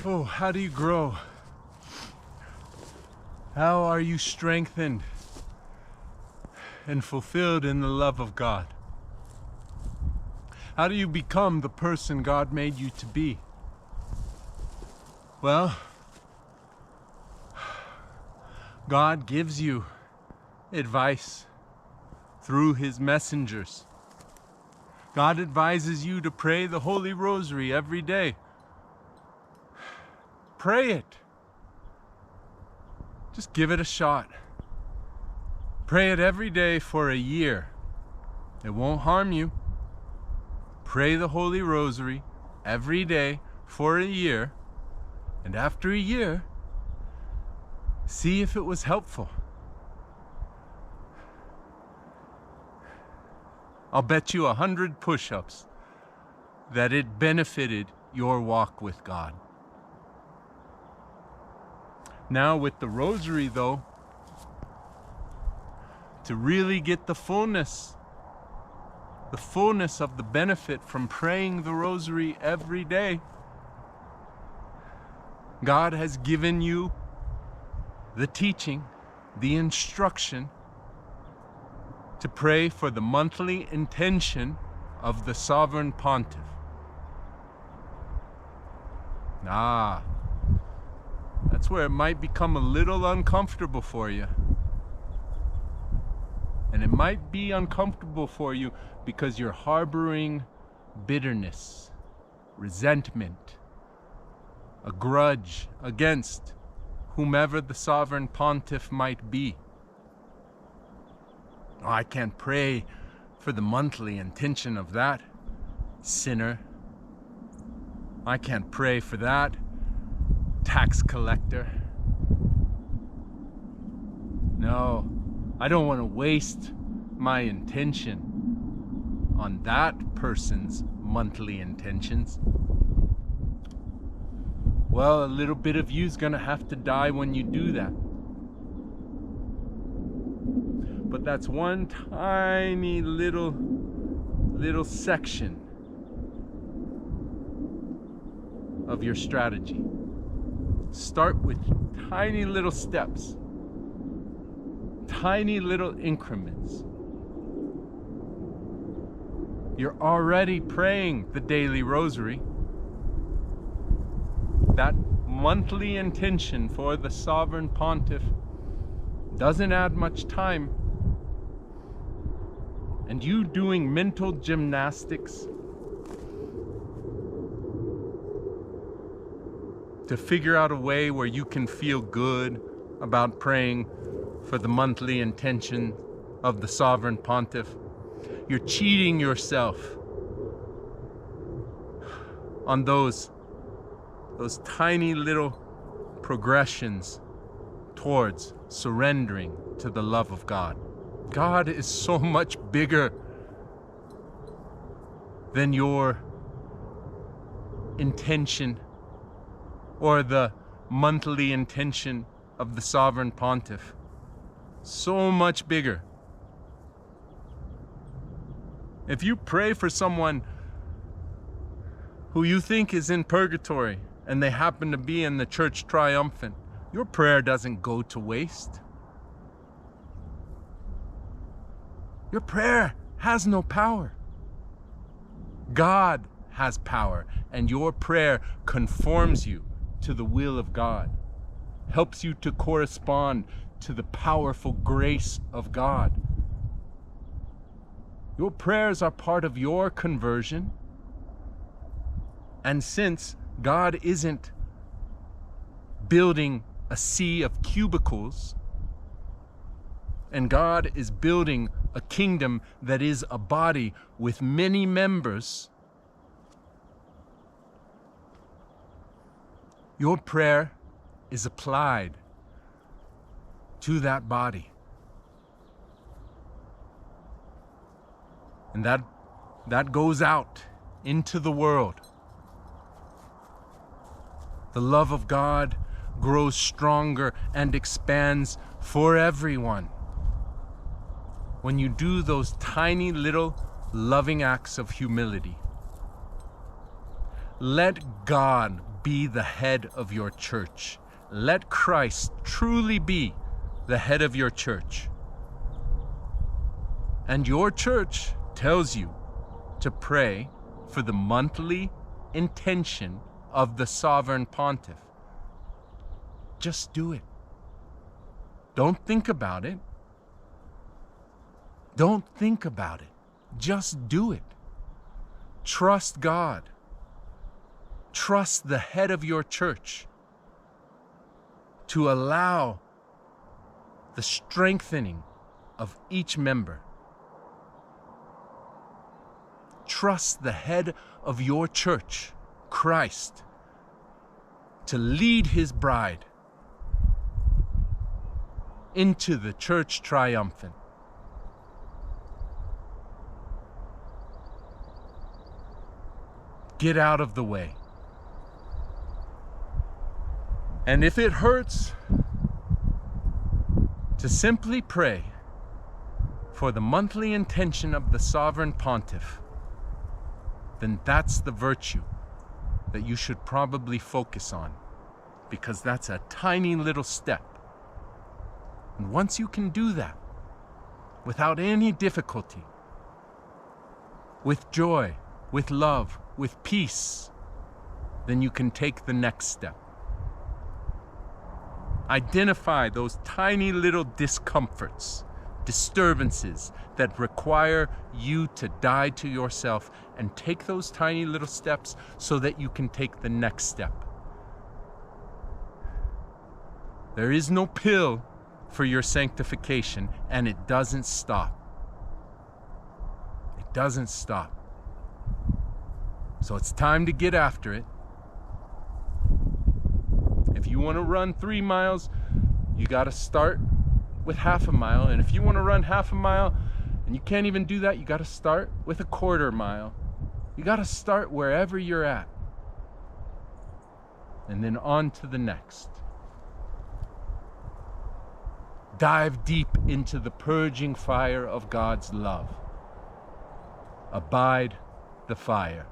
Oh, how do you grow? How are you strengthened and fulfilled in the love of God? How do you become the person God made you to be? Well, God gives you advice through His messengers. God advises you to pray the Holy Rosary every day. Pray it. Just give it a shot. Pray it every day for a year. It won't harm you. Pray the Holy Rosary every day for a year, and after a year, see if it was helpful. I'll bet you 100 push-ups that it benefited your walk with God. Now with the Rosary though, to really get the fullness of the benefit from praying the Rosary every day, God has given you the teaching, the instruction to pray for the monthly intention of the Sovereign Pontiff. That's where it might become a little uncomfortable for you. And it might be uncomfortable for you because you're harboring bitterness, resentment, a grudge against whomever the Sovereign Pontiff might be. Oh, I can't pray for the monthly intention of that sinner. I can't pray for that tax collector. No, I don't want to waste my intention on that person's monthly intentions. Well, a little bit of you's gonna have to die when you do that. But that's one tiny little section of your strategy. Start with tiny little steps, tiny little increments. You're already praying the daily Rosary. That monthly intention for the Sovereign Pontiff doesn't add much time. And you doing mental gymnastics to figure out a way where you can feel good about praying for the monthly intention of the Sovereign Pontiff. You're cheating yourself on those tiny little progressions towards surrendering to the love of God. God is so much bigger than your intention or the monthly intention of the Sovereign Pontiff. So much bigger. If you pray for someone who you think is in purgatory and they happen to be in the Church Triumphant, your prayer doesn't go to waste. Your prayer has no power. God has power, and your prayer conforms you to the will of God, helps you to correspond to the powerful grace of God. Your prayers are part of your conversion, and since God isn't building a sea of cubicles, and God is building a kingdom that is a body with many members, your prayer is applied to that body. And that goes out into the world. The love of God grows stronger and expands for everyone when you do those tiny little loving acts of humility. Let God be the head of your church. Let Christ truly be the head of your church. And your church tells you to pray for the monthly intention of the sovereign pontiff. Just do it. Don't think about it. Don't think about it. Just do it. Trust God. Trust the head of your church to allow the strengthening of each member. Trust the head of your church, Christ, to lead his bride into the church triumphant. Get out of the way. And if it hurts to simply pray for the monthly intention of the sovereign pontiff, then that's the virtue that you should probably focus on, because that's a tiny little step. And once you can do that without any difficulty, with joy, with love, with peace, then you can take the next step. Identify those tiny little discomforts, disturbances that require you to die to yourself, and take those tiny little steps so that you can take the next step. There is no pill for your sanctification, and it doesn't stop. It doesn't stop. So it's time to get after it. If you want to run 3 miles, you got to start with half a mile. And if you want to run half a mile and you can't even do that, you got to start with a quarter mile. You got to start wherever you're at, and then on to the next. Dive deep into the purging fire of God's love. Abide the fire.